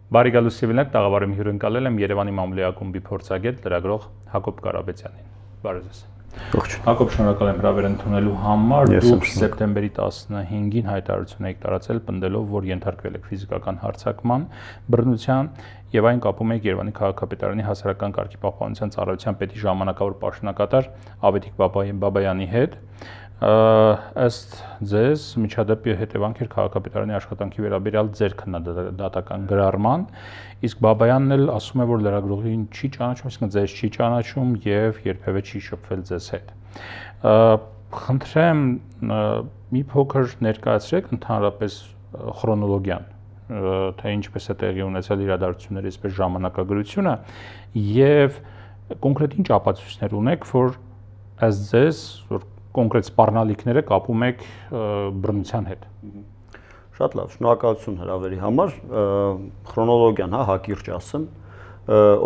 Բարի գալուս Սիվիլներ, տաղավարում հյուրընկալել եմ Երևանի մամուլի ակումբի փորձագետ լրագրող Հակոբ Կարապետյանին։ Բարև ձեզ։ Հակոբ, շնորհակալ եմ հրավեր ընդունելու համար։ Դուք սեպտեմբերի 15-ին հայտարարություն եք տարածել, պնդելով, որ ենթարկվել եք ֆիզիկական հարձակման, բռնության եւ այն կապում եք Երևանի քաղաքապետարանի հասարակական կարգի պահպանության ծառայության պետի ժամանակավոր պաշտոնակատար Ավետիք Բաբայանի հետ։ Ըստ ձեզ միջադեպի հետևանք էր քաղաքապետարանի աշխատանքի վերաբերյալ ձեր քննադատական գրառման, իսկ Բաբայանն էլ ասում է, որ լրագրողին չի ճանաչում, իսկ ձեզ չի ճանաչում եւ երբևէ չի շփվել ձեզ հետ։ Խնդրեմ մի փոքր ներկայացրեք ընդհանրապես քրոնոլոգիան, թե ինչպես է տեղի ունեցել իրադարձությունները, այսպես ժամանակագրությունը եւ կոնկրետ ինչ ապացույցներ ունեք, որ ըստ ձեզ կոնկրետ սպառնալիքները կապում եք բռնության հետ։ Շատ լավ, շնորհակալություն հրավերի համար։ Քրոնոլոգիան, հակիրճ ասեմ,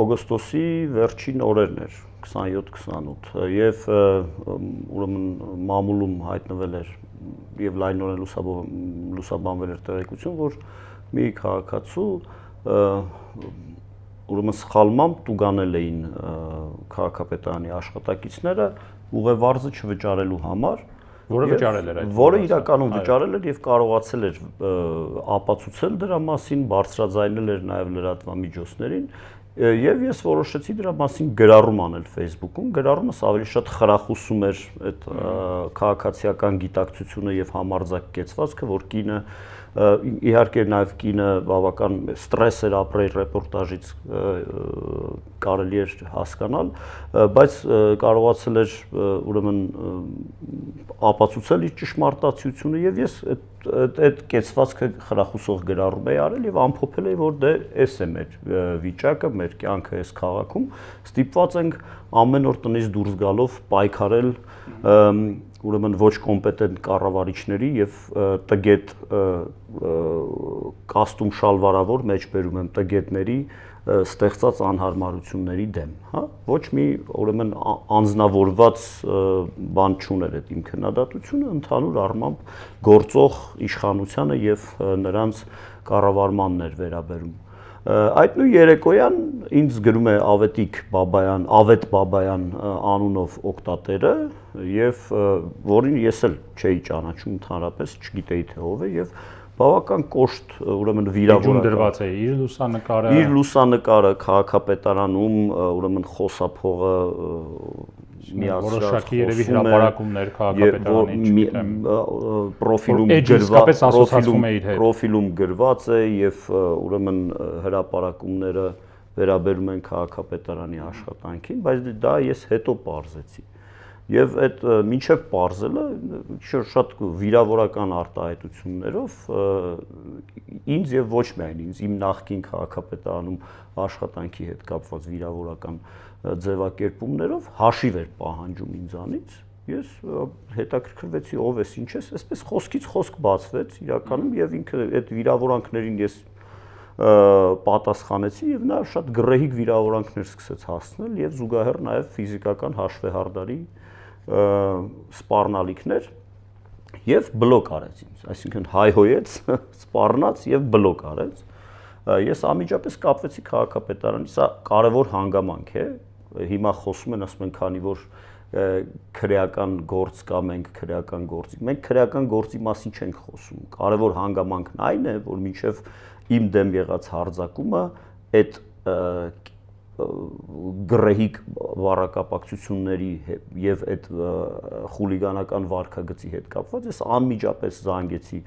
օգոստոսի վերջին օրերն էր, 27-28, եւ ուրեմն մամուլում հայտնվել էր եւ լայնորեն լուսաբանվել էր տեղեկություն, որ մի քաղաքացու ուրեմն սխալմամբ տուգանել էին քաղաքապետարանի աշխատակիցները ուղևարձը չվճարելու համար, որը իրականում վճարել էր եւ կարողացել էր ապացուցել դրա մասին, բարձրաձայնել էր նաեւ լրատվամիջոցներին եւ ես որոշեցի դրա մասին գրառում անել Facebook-ում, գրառումս ավելի շատ խրախուսում էր այդ քաղաքացիական գիտակցությունը եւ համարձակ կեցվածքը, որ կինը իհարկե նաև կինը բավական ստրես էր ապրել ռեպորտաժից կարելի էր հասկանալ, բայց կարողացել էր ուրեմն ապացուցել իր ճշմարտացիությունը եւ ես այդ կեցվածքը խրախուսող գրառում էի արել եւ ամփոփել էի, որ դե էս է մեր վիճակը, մեր կյանքը էս քաղաքում, ստիպված ենք ամեն օր տնից դուրս գալով պայքարել ուրեմն ոչ կոմպետենտ կառավարիչների եւ տգետ կաստում շալվարավոր մեջբերում եմ տգետների ստեղծած անհարմարությունների դեմ, հա, ոչ մի ուրեմն անձնավորված բան չուներ այդ իմ քննադատությունը, ընդհանուր առմամբ գործող իշխանությանը եւ նրանց կառավարմանն էր վերաբերում։ Այդ նույն երեկոյան ինձ գրում է Ավետիք Բաբայան անունով օգտատերը եւ որին ես էլ չէի ճանաչում ընդհանրապես, չգիտեի թե ով է եւ բավական կոշտ ուրեմն վիրավորական դրված է իր լուսանկարը քաղաքապետարանում ուրեմն խոսափողը որոշակի երևի հրապարակումներ քաղաքապետարանի պրոֆիլում գրված է եւ ուրեմն հրապարակումները վերաբերում են քաղաքապետարանի աշխատանքին, բայց դա ես հետո պարզեցի։ Եվ այդ մինչև պարզելը շատ վիրավորական արտահայտություններով ինձ եւ ոչ միայն ինձ, իմ նախկին քաղաքապետարանում աշխատանքի հետ կապված վիրավորական ձևակերպումներով հաշիվ էր պահանջում ինձանից, ես հետաքրքրվեցի ով ես, ինչ ես, այսպես խոսքից խոսք բացվեց իրականում եւ ինքը այդ վիրավորանքներին ես պատասխանեցի եւ նա շատ գռեհիկ վիրավորանքներ սկսեց հասնել եւ զուգահեռ նաեւ ֆիզիկական հաշվեհարդարի սպառնալիքներ եւ բլոկ արեց ինձ, այսինքն հայհոյեց, սպառնաց եւ բլոկ արեց։ Ես անմիջապես կապվեցի քաղաքապետարանի, սա կարևոր հանգամանք է, հիմա խոսում են, ասում են, քանի որ քրեական գործ կա, մենք քրեական գործի, մենք քրեական գործի մասին չենք խոսում, կարևոր հանգամանքն այն է, որ մինչեւ իմ դեմ եղած հարձակումը այդ գռեհիկ վարակապակցությունների եւ այդ խուլիգանական վարքագծի հետ կապված ես անմիջապես զանգեցի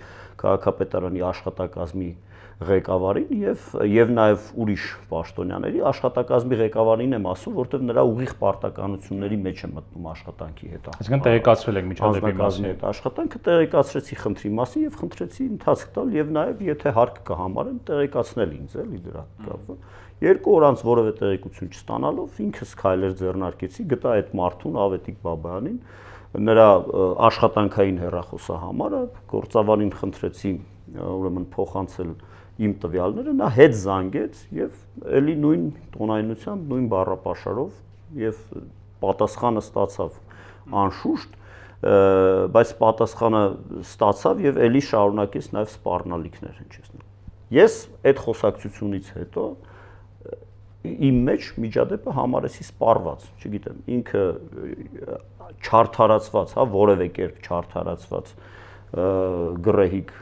քաղաքապետարանի աշխատակազմի ղեկավարին եւ նաեւ ուրիշ պաշտոնյաների աշխատակազմի ղեկավարին եմ ասում, որտեղ նրա ուղիղ պարտականությունների մեջ է մտնում աշխատանքի հետ։ Այսինքն տեղեկացրել եք միջադեպի մասին հետ աշխատանքը տեղեկացրեցի խնդրի մասին եւ խնդրեցի ընթացք տալ եւ նաեւ եթե հարկ կհամարեն տեղեկացնել ինձ էլի դրա կապը։ 2 օր անց որևէ տեղեկություն չստանալով ինքս քայլեր ձեռնարկեցի, գտա այդ մարդուն Ավետիք Բաբայանին, նրա աշխատանքային հեռախոսահամարը, գործավարին խնդրեցի ուրեմն փոխանցել իմ տվյալները, նա հետ զանգեց եւ էլի նույն տոնայնությամբ, նույն բառապաշարով եւ պատասխանը ստացավ անշուշտ, բայց պատասխանը ստացավ եւ էլի շարունակեց նաեւ սպառնալիքներ հնչեցնել։ Ես այդ խոսակցությունից հետո իմ մեջ միջադեպը համարեցի սպառված, չգիտեմ, ինքը չարթարացված, հա, որևէ կերպ չարթարացված գրեհիկ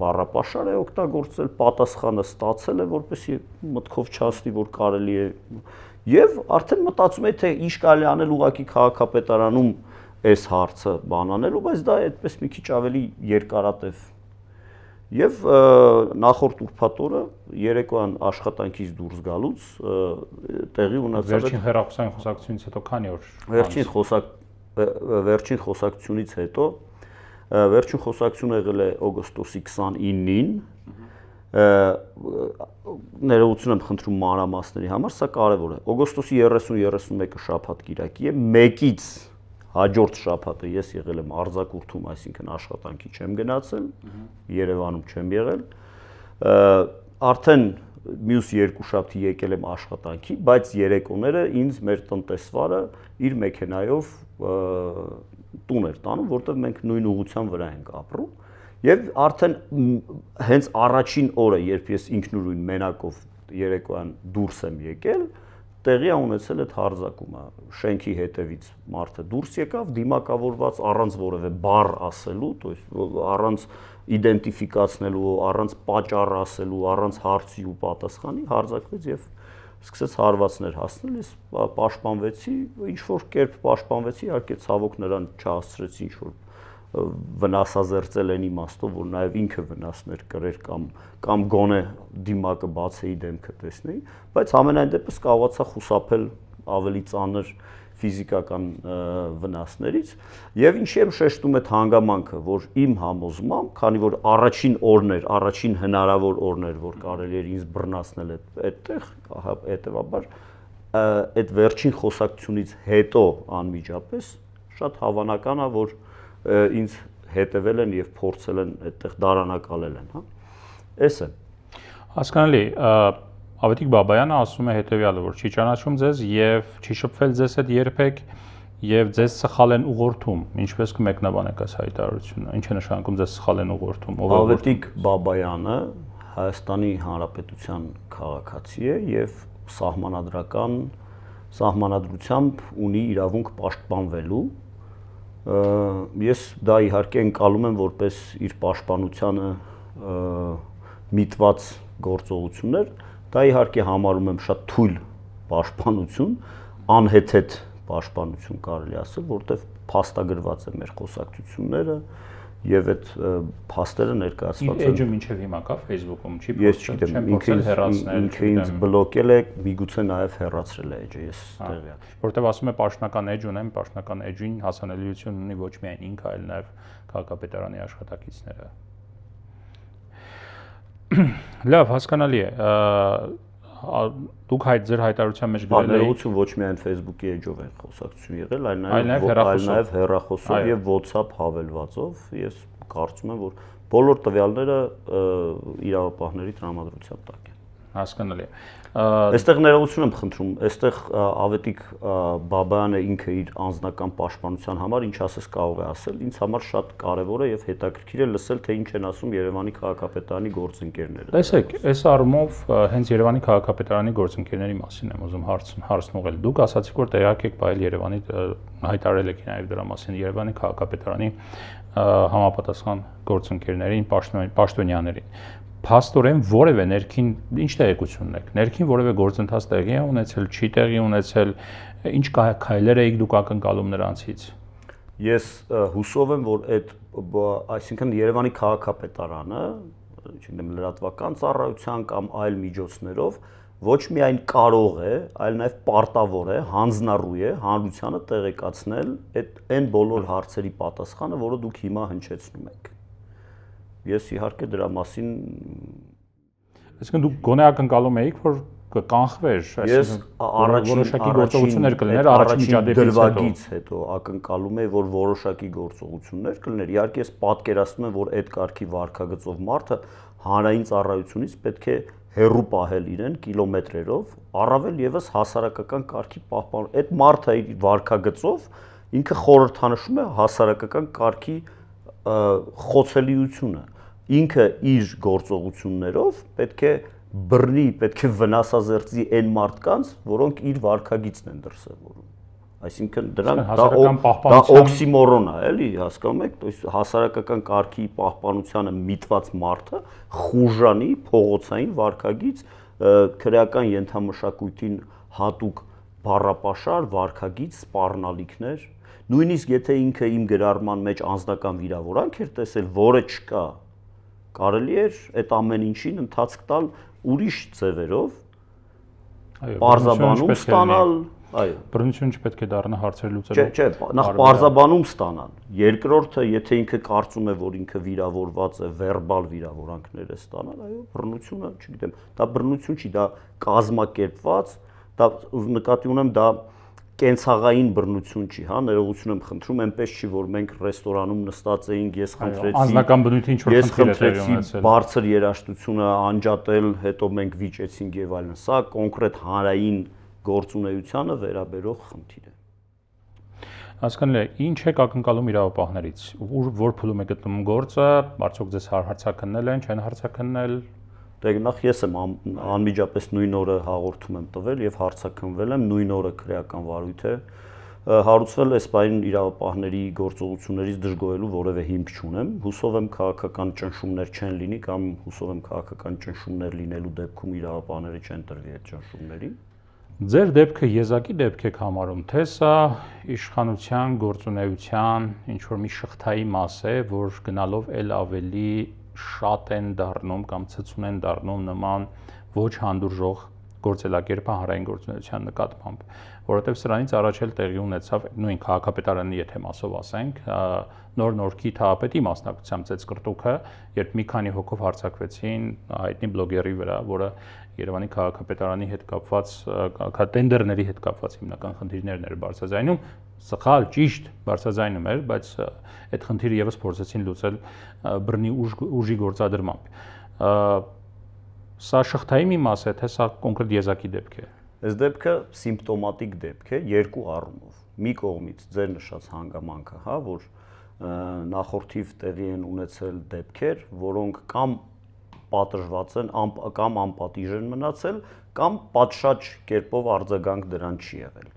բառապաշար է օգտագործել, պատասխանը ստացել է, որպեսզի մտքով չհասնի, որ կարելի է, եւ արդեն մտածում եմ, թե ինչ կարելի անել ուղղակի քաղաքապետարանում այս հարցը բանանելու, բայց դա այդպես մի քիչ ավելի երկարատև։ Եվ նախորդ ուրբաթ օրը երեկոյան աշխատանքից դուրս գալուց տեղի ունեցավ վերջին հեռախոսային խոսակցությունից հետո քանի օր վերջին խոսակցությունից հետո վերջին խոսակցությունը եղել է օգոստոսի 29-ին ներողություն եմ խնդրում մանրամասների համար, սա կարևոր է։ Օգոստոսի 30-31-ը շաբաթ կիրակի է, 1-ից հաջորդ շաբաթը ես եղել եմ արձակուրդում, այսինքն աշխատանքի չեմ գնացել, Երևանում չեմ եղել, արդեն մյուս երկու շաբթի եկել եմ աշխատանքի, բայց երեկոները ինձ մեր տնտեսվարը իր մեքենայով տուն էր տանում, որտեղ մենք նույն ուղղության վրա ենք ապրում, եւ արդեն հենց առաջին օրը, երբ ես ինքնուրույն մենակով երեկոյան դուրս եմ եկել, տեղի ունեցել այդ հարձակումը, շենքի հետևից մարդը դուրս եկավ, դիմակավորված առանց որևէ բառ ասելու, то есть առանց իդենտիֆիկացնելու, առանց պատճառ ասելու, առանց հարցի ու պատասխանի հարձակվեց եւ սկսեց հարվածներ հասնել, ես պաշտպանվեցի, ինչ որ կերպ պաշտպանվեցի, իհարկե ցավոք նրան չհասցրեցի ինչ որ վնասազերծել են իմաստով, որ նաև ինքը վնասներ կրեր կամ գոնե դիմակը բացեի դեմքը տեսնեի, բայց ամենայն դեպս կարողացա խուսափել ավելի ծանր ֆիզիկական վնասներից եւ ինչի եմ շեշտում այդ հանգամանքը, որ իմ համոզմամբ, քանի որ առաջին օրներ, առաջին հնարավոր օրներ, որ կարելի էր ինձ բռնացնել այդտեղ, հետեւաբար այդ վերջին խոսակցությունից հետո անմիջապես շատ հավանական է, որ ինձ հետևել են եւ փորձել են այդտեղ դարանակալել են, հա։ Էս է։ Հասկանալի, Ավետիք Բաբայանը ասում է հետեւյալը, որ չի ճանաչում ձեզ եւ չի շփվել ձեզ հետ երբեք եւ ձեզ սխալ են ուղղորդում, ինչպես կմեկնաբանեք այս հայտարարությունը, ինչ է նշանակում ձեզ սխալ են ուղղորդում, ով է Ավետիք Բաբայանը Հայաստանի Հանրապետության քաղաքացի է եւ սահմանադրությամբ ունի իրավունք պաշտպանվելու։ Ես դա իհարկե ընկալում եմ որպես իր պաշտպանությանը միտված գործողություններ, դա իհարկե համարում եմ շատ թույլ պաշտպանություն, անհեթեթ պաշտպանություն կարելի ասել, որտեղ փաստագրված է մեր խոսակցությունները եւ այդ փաստերը ներկայացված են։ Էջը մինչեւ հիմա կա Facebook-ում, չի ես չգիտեմ, ինքը ինձ բլոկել է, միգուցե նաեւ հեռացրել է էջը, ես տեղյակ եմ։ Որտեւ ասում է պաշտոնական էջ ունեմ, պաշտոնական էջին հասանելիություն ունի ոչ միայն ինքը, այլ նաեւ քաղաքապետարանի աշխատակիցները։ Լավ, հասկանալի է։ Դուք ձեր հայտարարության մեջ գրել եք ներողություն ոչ միայն Facebook-ի էջով են խոսակցություն եղել, այլ նաև հեռախոսով եւ WhatsApp հավելվածով։ Ես կարծում եմ, որ բոլոր տվյալները իրավապահների տրամադրության տակ են։ Հասկանալի է։ Այստեղ ներողություն եմ խնդրում, այստեղ Ավետիք Բաբայանը ինքը իր անձնական պաշտպանության համար ինչ ասես կարող է ասել, ինձ համար շատ կարևոր է եւ հետաքրքիր է լսել, թե ինչ են ասում Երևանի քաղաքապետարանի գործընկերները։ Տեսեք, այս առումով հենց Երևանի քաղաքապետարանի գործընկերների մասին եմ ուզում հարցն ուղղել։ Դուք ասացիք, որ տեղյակ եք բայել Երևանի հայտարարել եք նաեւ դրա մասին Երևանի քաղաքապետարանի համապատասխան գործընկերներին, պաշտոնյաներին։ Փաստորեն որևէ ներքին ինչ տեղեկություն ունեք, ներքին որևէ գործընթաց տեղի է ունեցել, չի տեղի ունեցել, ինչ քայլեր եք դուք ակնկալում նրանցից։ Ես հուսով եմ, որ այդ, այսինքն Երևանի քաղաքապետարանը, չգիտեմ, լրատվական ծառայության կամ այլ միջոցներով ոչ միայն կարող է, այլ նաև պարտավոր է, հանձնառու է հանրությանը տեղեկացնել այն բոլոր հարցերի պատասխանը, որը դուք հիմա հնչեցնում եք։ Ես իհարկե դրա մասին այսինքն դուք գոնե ակնկալում եք, որ կկանխվեր, այսինքն որոշակի գործողություններ կլիներ առաջին միջադեպից հետո ակնկալում եմ, որ որոշակի գործողություններ կլիներ։ Իհարկե ես պատկերացնում եմ, որ այդ կարգի վարքագծով մարդը հանրային ծառայությունից պետք է հեռու պահել իրեն կիլոմետրերով, առավել եւս հասարակական կարգի պահպան։ Այդ մարդը իր վարքագծով ինքը խորհրդանշում է հասարակական կարգի խոցելիությունը։ ինքը իր գործողություններով պետք է բռնի, պետք է վնասազերծի այն մարդկանց, որոնք իր վարքագիծն են դրսևորում։ Այսինքն դրանք դա օքսիմորոն է, էլի, հասկանում եք, то есть հասարակական կարգի պահպանությանը միտված մարդը խուժանի փողոցային վարքագիծ, քրեական ենթամշակույթին հատուկ բառապաշար, վարքագիծ, սպառնալիքներ, նույնիսկ եթե ինքը իմ գրառման մեջ անձնական վիրավորանք էր տեսել, որը չկա, կարելի էր այդ ամեն ինչին ընթացք տալ ուրիշ ձևերով, պարզաբանում ստանալ, այո, բռնությունը չպետք է դառնա հարցեր լուծելու։ Չէ, նախ պարզաբանում ստանան։ Երկրորդը, եթե ինքը կարծում է, որ ինքը վիրավորված է, վերբալ վիրավորանքներ է ստանալ, այո, բռնությունը, չգիտեմ, դա բռնություն չի, դա կազմակերպված, դա նկատի ունեմ, դա կենցաղային բռնություն չի, հա, ներողություն եմ խնդրում, այնպես չի, որ մենք ռեստորանում նստած էինք, ես խնդրեցի անձնական բնույթի ինչ որ խնդիր է տեղի ունեցել, բարձր երաժշտությունը անջատել, հետո մենք վիճեցինք եւ այլն։ Սա կոնկրետ հանրային գործունեությանը վերաբերող խնդիր է։ Հասկանալի է, ինչ եք ակնկալում իրավապահներից, որ փուլում է գտնվում գործը, արդյոք ձեզ հարցաքննել են, չեն հարցաքննել։ Դե նախ ես եմ անմիջապես նույն օրը հաղորդում եմ տվել եւ հարցաքննվել եմ, նույն օրը քրեական վարույթ է հարուցվել, այս բանին իրավապահների գործողություններից դժգոհելու որևէ հիմք չունեմ։ Հուսով եմ քաղաքական ճնշումներ չեն լինի կամ հուսով եմ քաղաքական ճնշումներ լինելու դեպքում իրավապահները չեն տրվի այդ ճնշումներին։ Ձեր դեպքը եզակի դեպք եք համարում, թե սա իշխանության գործունեության ինչ որ մի շղթայի մաս է, որ գնալով ել ավելի շատ են դառնում կամ ցցուն են դառնում նման ոչ հանդուրժող գործելակերպը հանրային գործունեության նկատմամբ, որովհետև սրանից առաջ էլ տեղի ունեցավ նույն քաղաքապետարանի եթե մասով ասենք, նոր Նորքի թաղապետի մասնակցությամբ ծեծկռտուքը, երբ մի քանի հոգով հարձակվեցին հայտնի բլոգերի վրա, որը Երևանի քաղաքապետարանի հետ կապված տենդերների հետ կապված հիմնական խնդիրներն էր բարձրաձայնում, սխալ, ճիշտ բարձրաձայնում էր, բայց այդ խնդիրը եւս փորձեցին լուծել բռնի ուժի գործադրմամբ։ Սա շղթայի մի մաս է, թե սա կոնկրետ եզակի դեպք է։ Այս դեպքը սիմպտոմատիկ դեպք է երկու առումով։ Մի կողմից ձեր նշած հանգամանքը, հա, որ նախորդիվ տեղի են ունեցել դեպքեր, որոնք կամ պատժված են կամ անպատիժ են մնացել, կամ պատշաճ կերպով արձագանք դրան չի եղել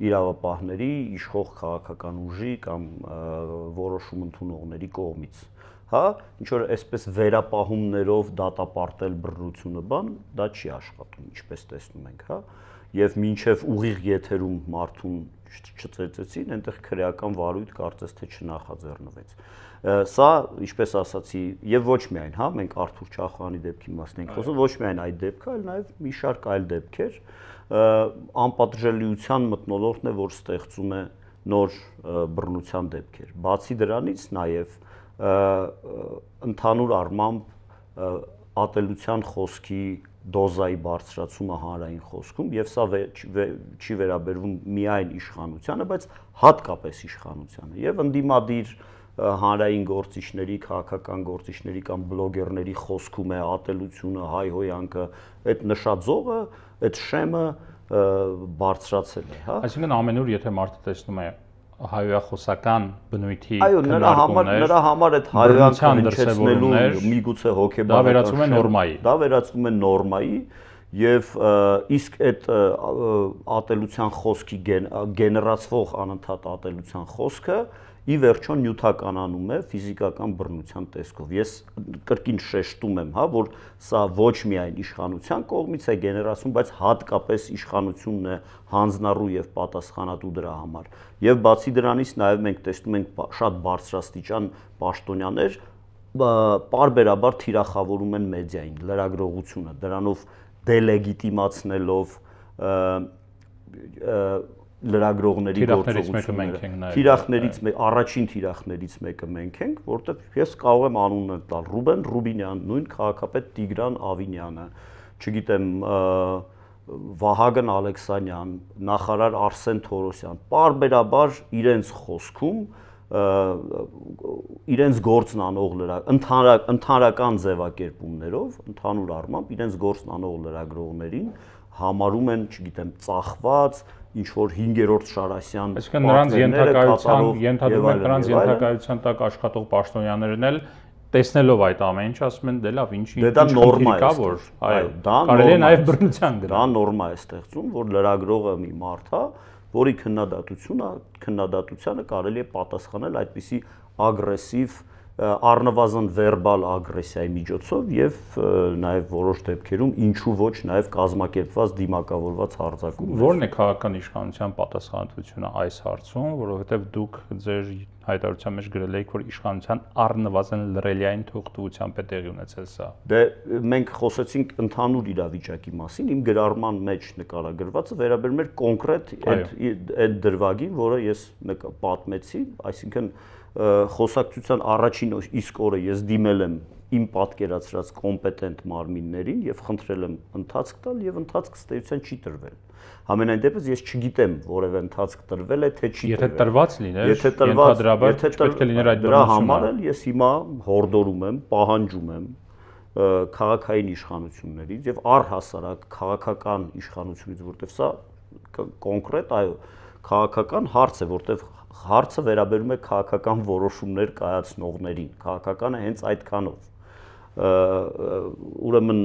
իրավապահների, իշխող քաղաքական ուժի կամ որոշում ընդունողների կողմից, հա, ինչ որ այսպես վերապահումներով դատապարտել բռնությունը բան, դա չի աշխատում, ինչպես տեսնում ենք, հա, եւ մինչեւ ուղիղ եթերում մարդուն չծեծեցին, այնտեղ քրեական վարույթ կարծես թե չնախաձեռնվեց։ Սա, ինչպես ասացի, եւ ոչ միայն, հա, մենք Արթուր Չախոյանի դեպքի մասին ենք խոսում, ոչ միայն այդ դեպքը, այլ նաեւ մի շարք այլ դեպքեր, անպատժելիության մթնոլորտն է, որ ստեղծում է նոր բռնության դեպքեր։ Բացի դրանից նաեւ ընդհանուր առմամբ ատելության խոսքի դոզայի բարձրացումը հանրային խոսքում եւ սա չի վերաբերվում միայն իշխանությանը, բայց հատկապես իշխանությանը եւ ընդդիմադիր հանրային գործիչների, քաղաքական գործիչների կամ բլոգերների խոսքում է ատելությունը, հայհոյանքը, այդ նշաձողը, այդ շեմը բարձրացել է, հա։ Այսինքն ամենուր եթե մարդը տեսնում է հայոյախոսական բնույթի քննարկումներ, նրա համար այդ հայոյանքն հնչեցնելու միգուցե հոգեբանական դա վերածվում է նորմայի։ Դա վերածվում է նորմայի եւ իսկ այդ ատելության խոսքի գեներացվող անընդհատ ատելության խոսքը ի վերջո նյութականանում է ֆիզիկական բռնության տեսքով։ Ես կրկին շեշտում եմ, հա, որ սա ոչ միայն իշխանության կողմից է գեներացվում, բայց հատկապես իշխանությունն է հանձնառու եւ պատասխանատու դրա համար։ Եվ բացի դրանից նաեւ մենք տեսնում ենք շատ բարձրաստիճան պաշտոնյաներ պարբերաբար թիրախավորում են մեդիային, լրագրողությունը, դրանով դելեգիտիմացնելով լրագրողների գործողությունները։ Թիրախներից առաջին թիրախներից մեկը մենք ենք, որտեղ ես կարող եմ անունը տալ Ռուբեն Ռուբինյան, նույն քաղաքապետ Տիգրան Ավինյանը, չգիտեմ, Վահագն Ալեքսանյան, նախարար Արսեն Թորոսյան, պարբերաբար իրենց խոսքում իրենց գործն անող ընդհանրական ձևակերպումներով, ընդհանուր առմամբ իրենց գործն անող լրագրողներին համարում են, չգիտեմ, ծախված, ինչ որ 5-րդ Շարասյան, այսինքն նրանց ենթակայության տակ աշխատող պաշտոնյաներն էլ տեսնելով այդ ամեն ինչ ասում են դե լավ ինչ դա նորմա է, որ այո կարելի է նաև բռնության գնալ։ Դա նորմա է ստեղծում, որ լրագրողը մի մարդ է, որի քննադատությանը կարելի է պատասխանել այդպիսի ագրեսիվ առնվազն վերբալ ագրեսիայի միջոցով եւ նաեւ որոշ դեպքերում ինչու ոչ նաեւ կազմակերպված դիմակավորված հարձակում։ Որն է քաղաքական իշխանության պատասխանատվությունը այս հարցում, որովհետեւ դուք ձեր հայտարարության մեջ գրել եք, որ իշխանության առնվազն լրելիային թողտվությամբ է տեղի ունեցել սա։ Դե մենք խոսեցինք ընդհանուր իրավիճակի մասին, իմ գրառման մեջ նկարագրվածը վերաբերում էր կոնկրետ այդ դրվագին, որը ես պատմեցի, այսինքն խոսակցության առաջին իսկ օրը ես դիմել եմ իմ պատկերացրած կոմպետենտ մարմիններին եւ խնդրել եմ ընթացք տալ եւ ընթացք ըստեյության չի տրվել։ Համենայն դեպս ես չգիտեմ որևէ ընթացք տրվել է թե չի տրվել։ Եթե տրված լիներ, ենթադրաբար պետք է լիներ այդ դրա համար էլ ես հիմա հորդորում եմ, պահանջում եմ քաղաքային իշխանություններից եւ առհասարակ քաղաքական իշխանությունից, որտեղ սա կոնկրետ այո քաղաքական հարց է, որտեղ հարցը վերաբերում է քաղաքական որոշումներ կայացնողներին, քաղաքականը հենց այդքանով ուրեմն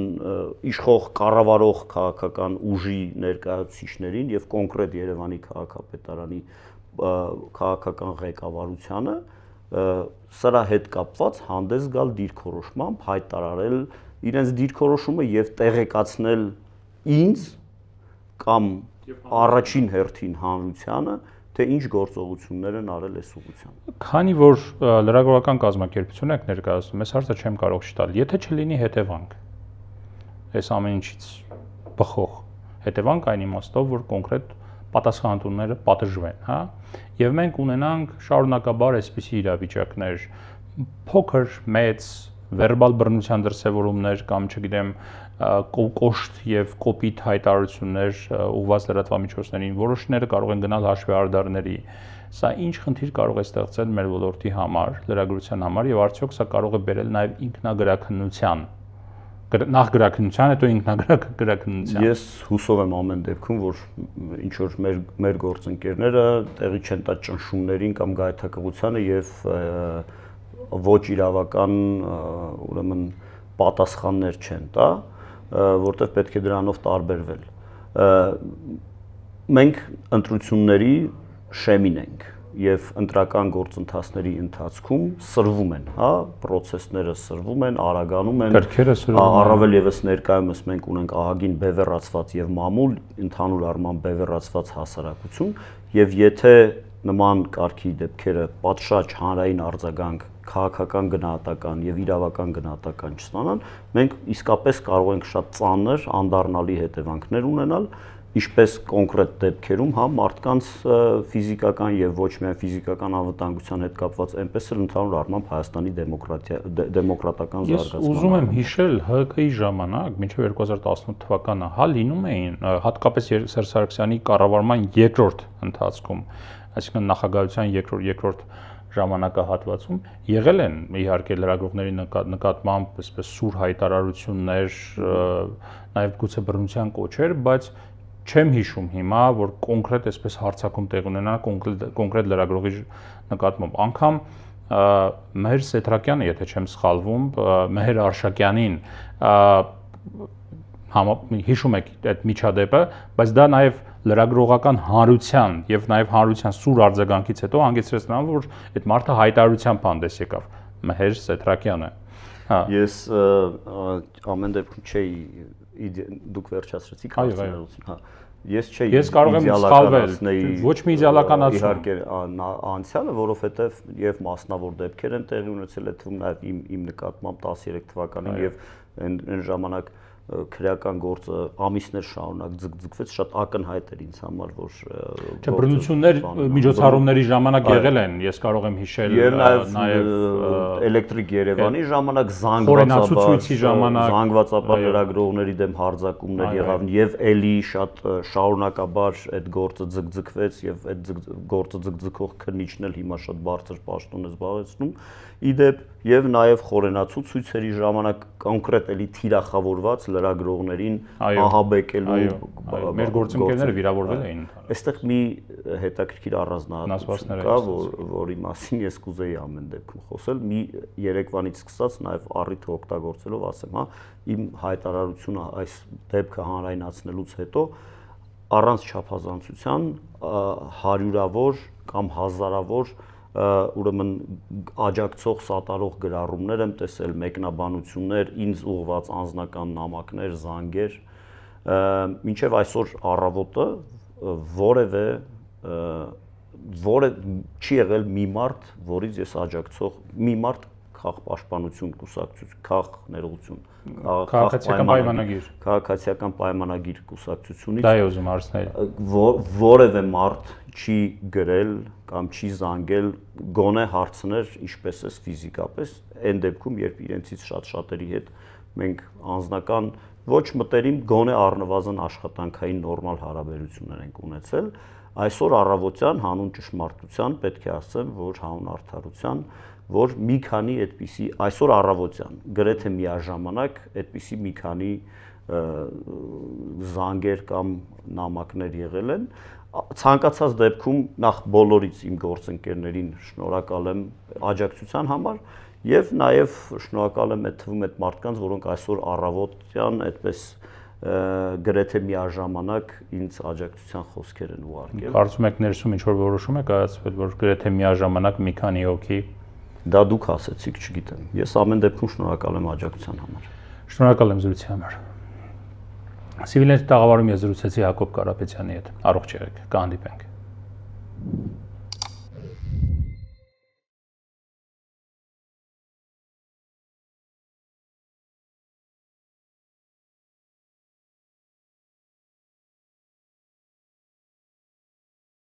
իշխող կառավարող քաղաքական ուժի ներկայացուցիչներին եւ կոնկրետ Երևանի քաղաքապետարանի քաղաքական ղեկավարությանը սրա հետ կապված հանդես գալ դիրքորոշմամբ հայտարարել իրենց դիրքորոշումը եւ տեղեկացնել ինձ կամ առաջին հերթին հանրությանը թե ինչ գործողություններ են արել այս ուղղությամբ։ Քանի որ լրագրողական կազմակերպություն եք ներկայացնում, այս հարցը չեմ կարող չտալ, եթե չլինի հետևանք այս ամեն ինչից բխող հետևանք այն իմաստով, որ կոնկրետ պատասխանատուները պատժվեն, հա, եւ մենք ունենանք շարունակաբար այսպիսի իրավիճակներ, փոքր, մեծ, վերբալ բռնության դրսևորումներ կամ չգիտեմ կոշտ եւ կոպիտ հայտարարություններ ուղղված լրատվամիջոցներին, որոշները կարող են գնալ հաշվեհարդարների։ Սա ինչ խնդիր կարող է ստեղծել մեր ոլորտի համար, լրագրության համար եւ արդյոք սա կարող է բերել նաեւ ինքնագրաքննության, նախ գրաքննության, հետո ինքնագրաքննության։ Ես հուսով եմ ամեն դեպքում, որ ինչ որ մեր գործընկերները տեղի չեն տա ճնշումներին կամ գայթակղությանը եւ ոչ իրավական ուրեմն պատասխաններ չեն տա, որտեղ պետք է դրանով տարբերվել։ Մենք ընտրությունների շեմին ենք եւ ընտրական գործընթացների ընթացքում սրվում են, հա, process-ները սրվում են, արագանում են, առավել եւս ներկայումս մենք ունենք ահագին բևեռացված եւ մամուլ, ընդհանուր առմամբ բևեռացված հասարակություն եւ եթե նման կարգի դեպքերը պատշաճ հանրային արձագանք, քաղաքական գնահատական եւ իրավական գնահատական չստանան, մենք իսկապես կարող ենք շատ ծանր, անդառնալի հետևանքներ ունենալ, ինչպես կոնկրետ դեպքերում, հա, մարդկանց ֆիզիկական եւ ոչ միայն ֆիզիկական անվտանգության հետ կապված, այնպես էլ ընդհանուր առմամբ Հայաստանի դեմոկրատական զարգացման։ Ես ուզում եմ հիշել ՀԿ-ի ժամանակ, մինչև 2018 թվականը, հա, լինում էին, հատկապես Սերժ Սարգսյանի կառավարման երկրորդ ընթացքում, այսինքն նախագահության երկրորդ ժամանակահատվածում եղել են իհարկե լրագրողների նկատմամբ այսպես սուր հայտարարություններ, նաև գուցե բռնության կոչեր, բայց չեմ հիշում հիմա, որ կոնկրետ այսպես հարձակում տեղ ունենա կոնկրետ լրագրողի նկատմամբ։ Անգամ Մհեր Սեթրակյանը, եթե չեմ սխալվում, Մհեր Արշակյանին հիշում եք այդ միջադեպը, բայց դա նաև լրագրողական հանրության եւ նաև հանրության սուր արձագանքից հետո հանգեցրեց նրան, որ այդ մարդը հայտարարությամբ հանդես եկավ, Մհեր Սեթրակյանը։ Հա։ Ես ամեն դեպքում չէի, դուք վերջացրեցիք հարցերություն, հա։ Ես կարող եմ սխալվել, ոչ մի իդեալականացում։ Իհարկե անցյալը, որովհետեւ եւ մասնավոր դեպքեր են տեղի ունեցել, այդ թվում նաեւ իմ նկատմամբ 13 թվականին եւ այն ժամանակ քրեական գործը ամիսներ շարունակ ձգձգվեց, շատ ակնհայտ էր ինձ համար, որ Չէ, բռնություններ միջոցառումների ժամանակ եղել են, ես կարող եմ հիշել եւ նաեւ Էլեկտրիկ Երևանի ժամանակ զանգվածաբար լրագրողների դեմ հարձակումներ եղավ եւ էլի շատ շարունակաբար այդ գործը ձգձգվեց եւ այդ գործը ձգձգող քննիչն էլ հիմա շատ բարձր պաշտոն է զբաղեցնում իդեպ եւ նաեւ խորենացու ցույցերի ժամանակ կոնկրետ էլի թիրախավորված լրագրողներին ահաբեկելու մեր գործընկերները վիրավորվել էին։ Այստեղ մի հետաքրքիր առանձնահատկություն կա, որի մասին ես կուզեի ամեն դեպքում խոսել, մի երեկվանից սկսած նաև առիթը օգտագործելով ասեմ, իմ հայտարարությունը այս դեպքը հանրայնացնելուց հետո առանց չափազանցության հարյուրավոր կամ հազարավոր ուրեմն աջակցող սատարող գրառումներ եմ տեսել, մեկնաբանություններ, ինձ ուղղված անձնական նամակներ, զանգեր, մինչև այսօր առավոտը որևէ չի եղել մի մարդ, որից ես աջակցող մի մարդ քաղաքապաշտպանություն կուսակցություն, քաղաք ներողություն, քաղաքացիական պայմանագիր կուսակցությունից դա է ուզում հարցնել, որևէ մարդ չի գրել կամ չի զանգել, գոնե հարցներ ինչպես է ֆիզիկապես, այն դեպքում, երբ իրենցից շատ-շատերի հետ մենք անձնական ոչ մտերիմ, գոնե առնվազն աշխատանքային նորմալ հարաբերություններ ենք ունեցել, այսօր առավոտյան հանուն ճշմարտության պետք է ասեմ, որ հանուն արդարության, որ մի քանի այդպիսի այսօր առավոտյան գրեթե միաժամանակ այդպիսի մի քանի զանգեր կամ նամակներ եղել են, ցանկացած դեպքում նախ բոլորից իմ գործընկերներին շնորհակալ եմ աջակցության համար եւ նաեւ շնորհակալ եմ այդ թվում այդ մարդկանց, որոնք այսօր առավոտյան այդպես գրեթե միաժամանակ ինձ աջակցության խոսքեր են ուղարկել։ Կարծում եք ներսում ինչ որ որոշում է կայացվել, որ գրեթե միաժամանակ մի քանի հոգի դա դուք ասեցիք, չգիտեմ։ Ես ամեն դեպքում շնորհակալ եմ աջակցության համար։ Շնորհակալ եմ զրույցի համար։ Սիվիլների տաղավարում ես զրուցեցի Հակոբ Կարապետյանի հետ։ Առողջ եղեք, կհանդիպենք։